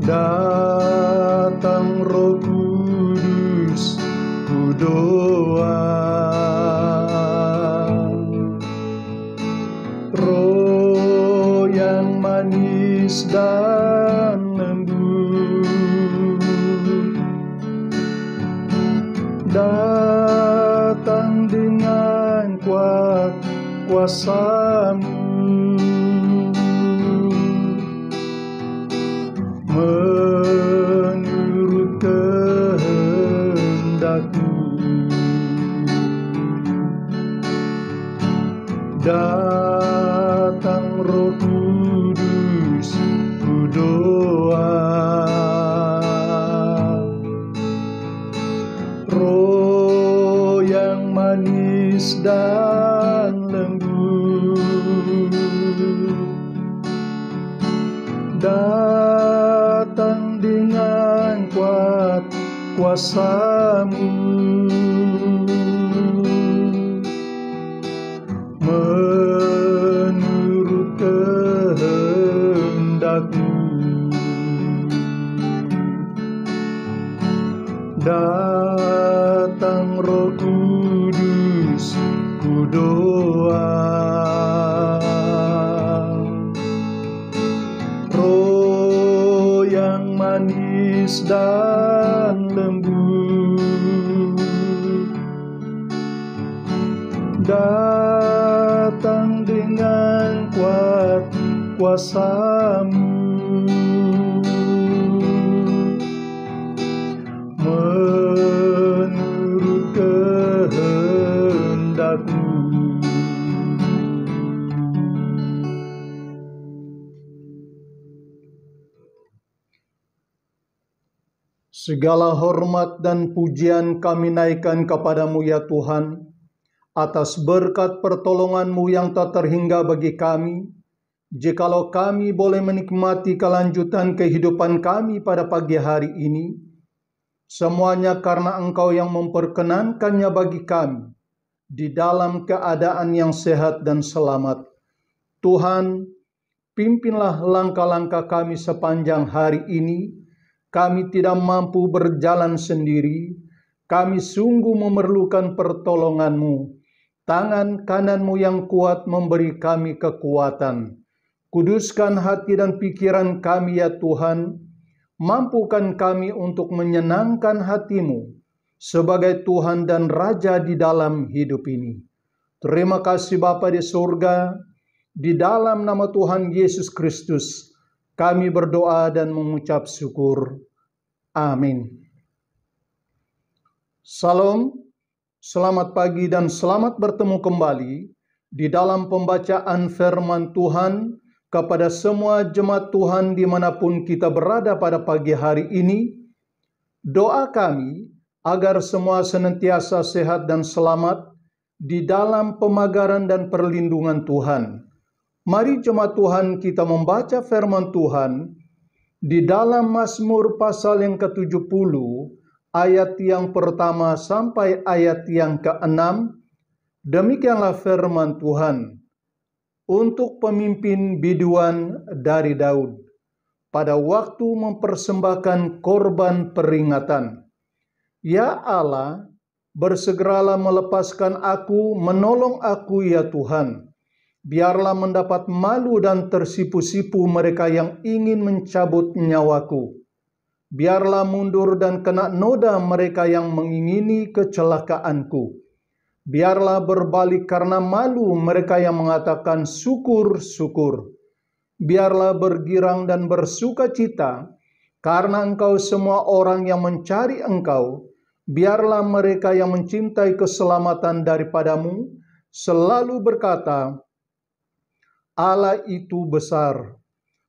Datang Roh Kudus, ku doa. Roh yang manis dan lembut, datang dengan kuat kuasa-Mu, menurut kehendak-Mu. Datang Roh Kudus, ku doa. Roh yang manis dan lembut, datang dengan kuat kuasa-Mu, menurut kehendak-Mu. Datang Roh Kudus, ku doa. Roh yang manis dan lembut, datang dengan kuat kuasa-Mu, menurut kehendak-Mu. Segala hormat dan pujian kami naikkan kepadamu ya Tuhan, atas berkat pertolongan-Mu yang tak terhingga bagi kami, jikalau kami boleh menikmati kelanjutan kehidupan kami pada pagi hari ini, semuanya karena Engkau yang memperkenankannya bagi kami, di dalam keadaan yang sehat dan selamat. Tuhan, pimpinlah langkah-langkah kami sepanjang hari ini. Kami tidak mampu berjalan sendiri, kami sungguh memerlukan pertolongan-Mu. Tangan kanan-Mu yang kuat memberi kami kekuatan. Kuduskan hati dan pikiran kami ya Tuhan, mampukan kami untuk menyenangkan hati-Mu sebagai Tuhan dan Raja di dalam hidup ini. Terima kasih Bapa di surga, di dalam nama Tuhan Yesus Kristus, kami berdoa dan mengucap syukur. Amin. Salam, selamat pagi dan selamat bertemu kembali di dalam pembacaan firman Tuhan kepada semua jemaat Tuhan dimanapun kita berada pada pagi hari ini. Doa kami agar semua senantiasa sehat dan selamat di dalam pemagaran dan perlindungan Tuhan. Mari jemaat Tuhan kita membaca firman Tuhan di dalam Mazmur pasal yang ke-70, ayat yang pertama sampai ayat yang ke-6. Demikianlah firman Tuhan. Untuk pemimpin biduan dari Daud, pada waktu mempersembahkan korban peringatan. Ya Allah, bersegeralah melepaskan aku, menolong aku ya Tuhan. Biarlah mendapat malu dan tersipu-sipu mereka yang ingin mencabut nyawaku. Biarlah mundur dan kena noda mereka yang mengingini kecelakaanku. Biarlah berbalik karena malu mereka yang mengatakan syukur, syukur. Biarlah bergirang dan bersuka cita karena Engkau semua orang yang mencari Engkau. Biarlah mereka yang mencintai keselamatan daripadamu selalu berkata, Allah itu besar.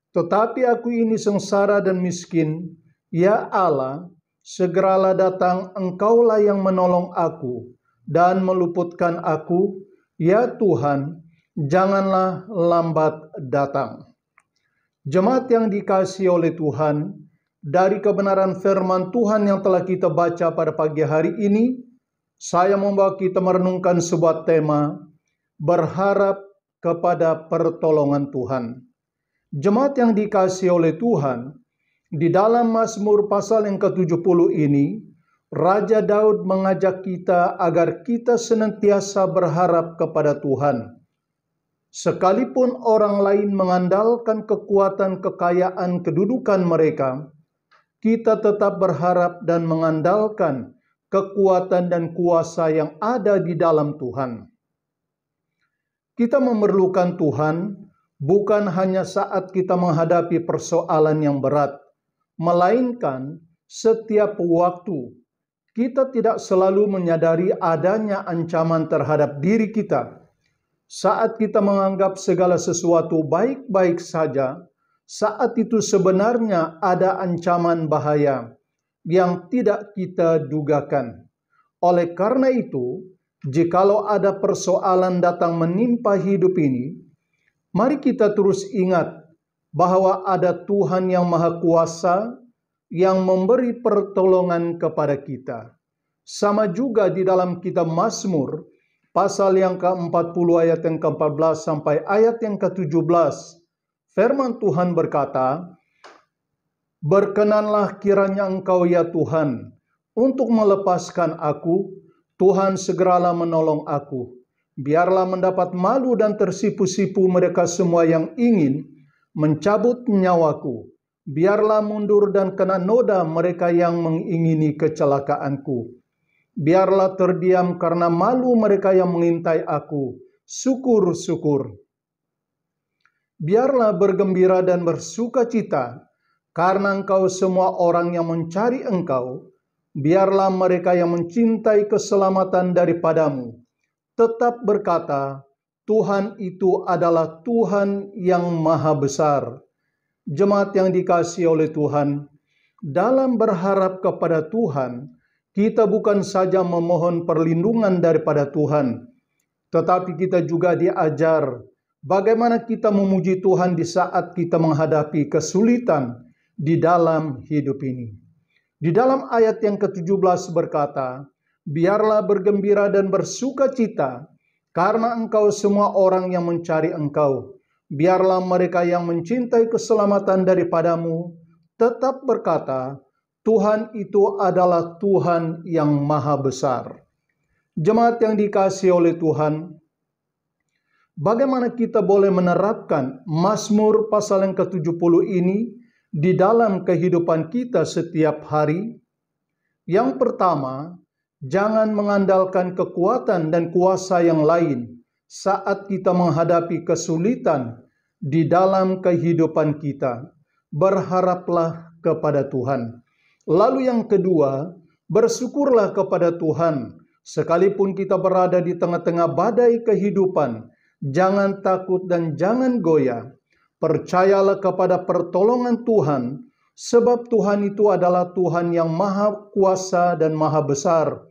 Tetapi aku ini sengsara dan miskin. Ya Allah, segeralah datang, Engkaulah yang menolong aku dan meluputkan aku. Ya Tuhan, janganlah lambat datang. Jemaat yang dikasihi oleh Tuhan, dari kebenaran firman Tuhan yang telah kita baca pada pagi hari ini, saya membawa kita merenungkan sebuah tema, berharap kepada pertolongan Tuhan. Jemaat yang dikasihi oleh Tuhan, Di dalam Mazmur pasal yang ke-70 ini, Raja Daud mengajak kita agar kita senantiasa berharap kepada Tuhan. Sekalipun orang lain mengandalkan kekuatan, kekayaan, kedudukan mereka, kita tetap berharap dan mengandalkan kekuatan dan kuasa yang ada di dalam Tuhan. Kita memerlukan Tuhan bukan hanya saat kita menghadapi persoalan yang berat, melainkan setiap waktu. Kita tidak selalu menyadari adanya ancaman terhadap diri kita. Saat kita menganggap segala sesuatu baik-baik saja, saat itu sebenarnya ada ancaman bahaya yang tidak kita dugakan. Oleh karena itu, jikalau ada persoalan datang menimpa hidup ini, mari kita terus ingat bahwa ada Tuhan yang Maha Kuasa yang memberi pertolongan kepada kita. Sama juga di dalam kitab Mazmur, pasal yang ke-40 ayat yang ke-14 sampai ayat yang ke-17, firman Tuhan berkata, "Berkenanlah kiranya Engkau ya Tuhan, untuk melepaskan aku, Tuhan segeralah menolong aku. Biarlah mendapat malu dan tersipu-sipu mereka semua yang ingin mencabut nyawaku. Biarlah mundur dan kena noda mereka yang mengingini kecelakaanku. Biarlah terdiam karena malu mereka yang mengintai aku. Syukur-syukur. Biarlah bergembira dan bersukacita karena Engkau semua orang yang mencari Engkau. Biarlah mereka yang mencintai keselamatan daripadamu tetap berkata, Tuhan itu adalah Tuhan yang Maha Besar." Jemaat yang dikasihi oleh Tuhan, dalam berharap kepada Tuhan, kita bukan saja memohon perlindungan daripada Tuhan, tetapi kita juga diajar bagaimana kita memuji Tuhan di saat kita menghadapi kesulitan di dalam hidup ini. Di dalam ayat yang ke-17 berkata, "Biarlah bergembira dan bersukacita karena Engkau semua orang yang mencari Engkau. Biarlah mereka yang mencintai keselamatan daripadamu tetap berkata, Tuhan itu adalah Tuhan yang Maha Besar." Jemaat yang dikasihi oleh Tuhan, bagaimana kita boleh menerapkan Mazmur pasal yang ke-70 ini di dalam kehidupan kita setiap hari? Yang pertama, jangan mengandalkan kekuatan dan kuasa yang lain saat kita menghadapi kesulitan di dalam kehidupan kita. Berharaplah kepada Tuhan. Lalu yang kedua, bersyukurlah kepada Tuhan. Sekalipun kita berada di tengah-tengah badai kehidupan, jangan takut dan jangan goyah. Percayalah kepada pertolongan Tuhan, sebab Tuhan itu adalah Tuhan yang Maha Kuasa dan Maha Besar.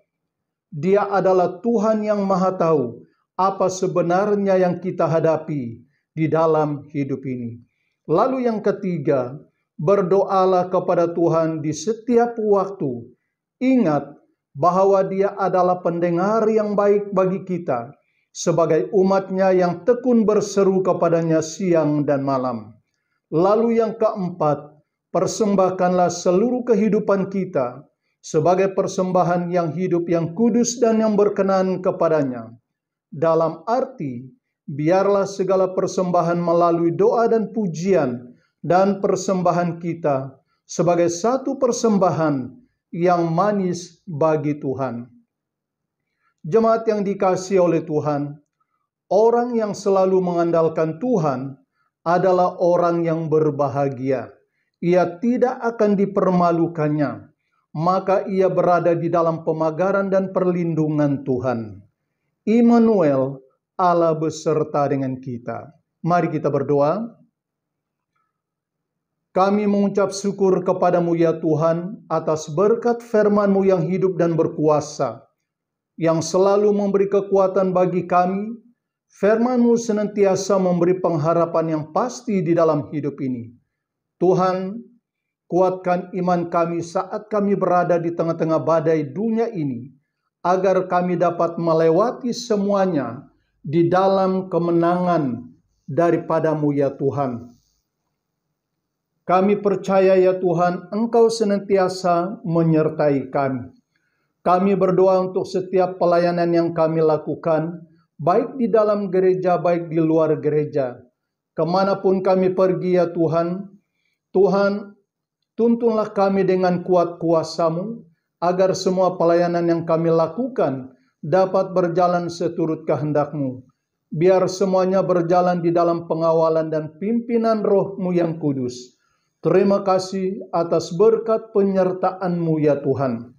Dia adalah Tuhan yang Maha Tahu apa sebenarnya yang kita hadapi di dalam hidup ini. Lalu yang ketiga, berdoalah kepada Tuhan di setiap waktu. Ingat bahwa Dia adalah pendengar yang baik bagi kita sebagai umat-Nya yang tekun berseru kepadanya siang dan malam. Lalu yang keempat, persembahkanlah seluruh kehidupan kita sebagai persembahan yang hidup, yang kudus dan yang berkenan kepadanya. Dalam arti, biarlah segala persembahan melalui doa dan pujian dan persembahan kita sebagai satu persembahan yang manis bagi Tuhan. Jemaat yang dikasihi oleh Tuhan, orang yang selalu mengandalkan Tuhan adalah orang yang berbahagia. Ia tidak akan dipermalukannya, maka ia berada di dalam pemagaran dan perlindungan Tuhan. Immanuel, Allah beserta dengan kita. Mari kita berdoa. Kami mengucap syukur kepadamu ya Tuhan atas berkat firman-Mu yang hidup dan berkuasa, yang selalu memberi kekuatan bagi kami. Firman-Mu senantiasa memberi pengharapan yang pasti di dalam hidup ini. Tuhan, kuatkan iman kami saat kami berada di tengah-tengah badai dunia ini, agar kami dapat melewati semuanya di dalam kemenangan daripada-Mu ya Tuhan. Kami percaya ya Tuhan, Engkau senantiasa menyertai kami. Kami berdoa untuk setiap pelayanan yang kami lakukan, baik di dalam gereja, baik di luar gereja. Kemanapun kami pergi ya Tuhan, Tuhan, tuntunlah kami dengan kuat kuasa-Mu, agar semua pelayanan yang kami lakukan dapat berjalan seturut kehendak-Mu. Biar semuanya berjalan di dalam pengawalan dan pimpinan Roh-Mu yang kudus. Terima kasih atas berkat penyertaan-Mu ya Tuhan.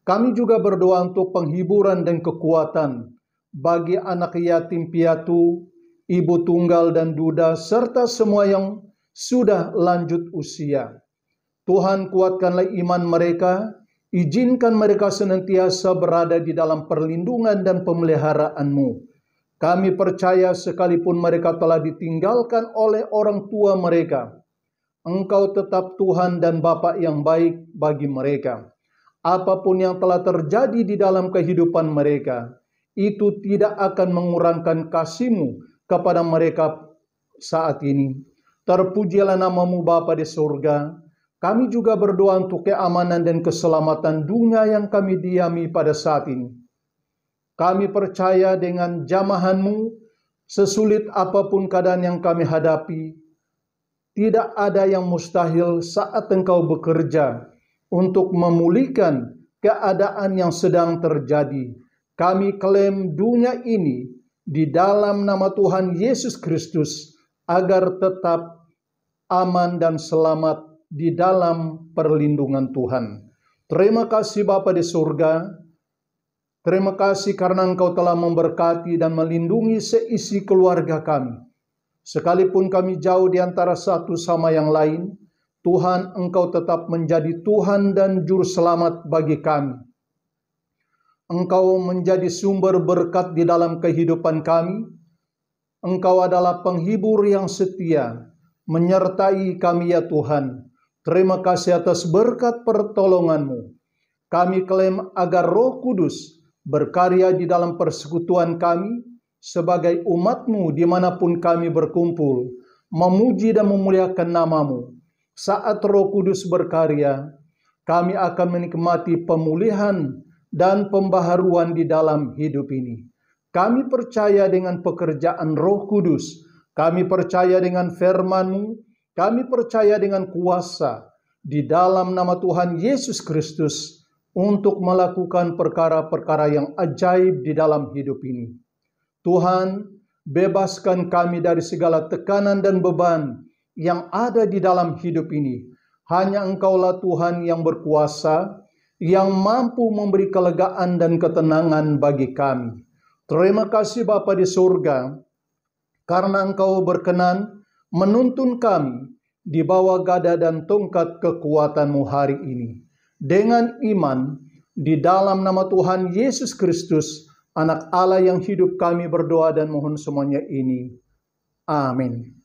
Kami juga berdoa untuk penghiburan dan kekuatan bagi anak yatim piatu, ibu tunggal dan duda, serta semua yang sudah lanjut usia. Tuhan, kuatkanlah iman mereka, izinkan mereka senantiasa berada di dalam perlindungan dan pemeliharaan-Mu. Kami percaya sekalipun mereka telah ditinggalkan oleh orang tua mereka, Engkau tetap Tuhan dan Bapa yang baik bagi mereka. Apapun yang telah terjadi di dalam kehidupan mereka, itu tidak akan mengurangkan kasih-Mu kepada mereka saat ini. Terpujilah nama-Mu Bapa di surga. Kami juga berdoa untuk keamanan dan keselamatan dunia yang kami diami pada saat ini. Kami percaya dengan jamahan-Mu, sesulit apapun keadaan yang kami hadapi, tidak ada yang mustahil saat Engkau bekerja untuk memulihkan keadaan yang sedang terjadi. Kami klaim dunia ini di dalam nama Tuhan Yesus Kristus, agar tetap aman dan selamat di dalam perlindungan Tuhan. Terima kasih Bapa di surga. Terima kasih karena Engkau telah memberkati dan melindungi seisi keluarga kami. Sekalipun kami jauh di antara satu sama yang lain, Tuhan, Engkau tetap menjadi Tuhan dan Juru Selamat bagi kami. Engkau menjadi sumber berkat di dalam kehidupan kami. Engkau adalah penghibur yang setia, menyertai kami ya Tuhan. Terima kasih atas berkat pertolongan-Mu. Kami klaim agar Roh Kudus berkarya di dalam persekutuan kami sebagai umat-Mu dimanapun kami berkumpul, memuji dan memuliakan nama-Mu. Saat Roh Kudus berkarya, kami akan menikmati pemulihan dan pembaharuan di dalam hidup ini. Kami percaya dengan pekerjaan Roh Kudus, kami percaya dengan firman-Mu, kami percaya dengan kuasa di dalam nama Tuhan Yesus Kristus untuk melakukan perkara-perkara yang ajaib di dalam hidup ini. Tuhan, bebaskan kami dari segala tekanan dan beban yang ada di dalam hidup ini. Hanya Engkaulah Tuhan yang berkuasa, yang mampu memberi kelegaan dan ketenangan bagi kami. Terima kasih Bapa di surga, karena Engkau berkenan menuntun kami di bawah gada dan tongkat kekuatan-Mu hari ini. Dengan iman, di dalam nama Tuhan Yesus Kristus, Anak Allah yang hidup, kami berdoa dan mohon semuanya ini. Amin.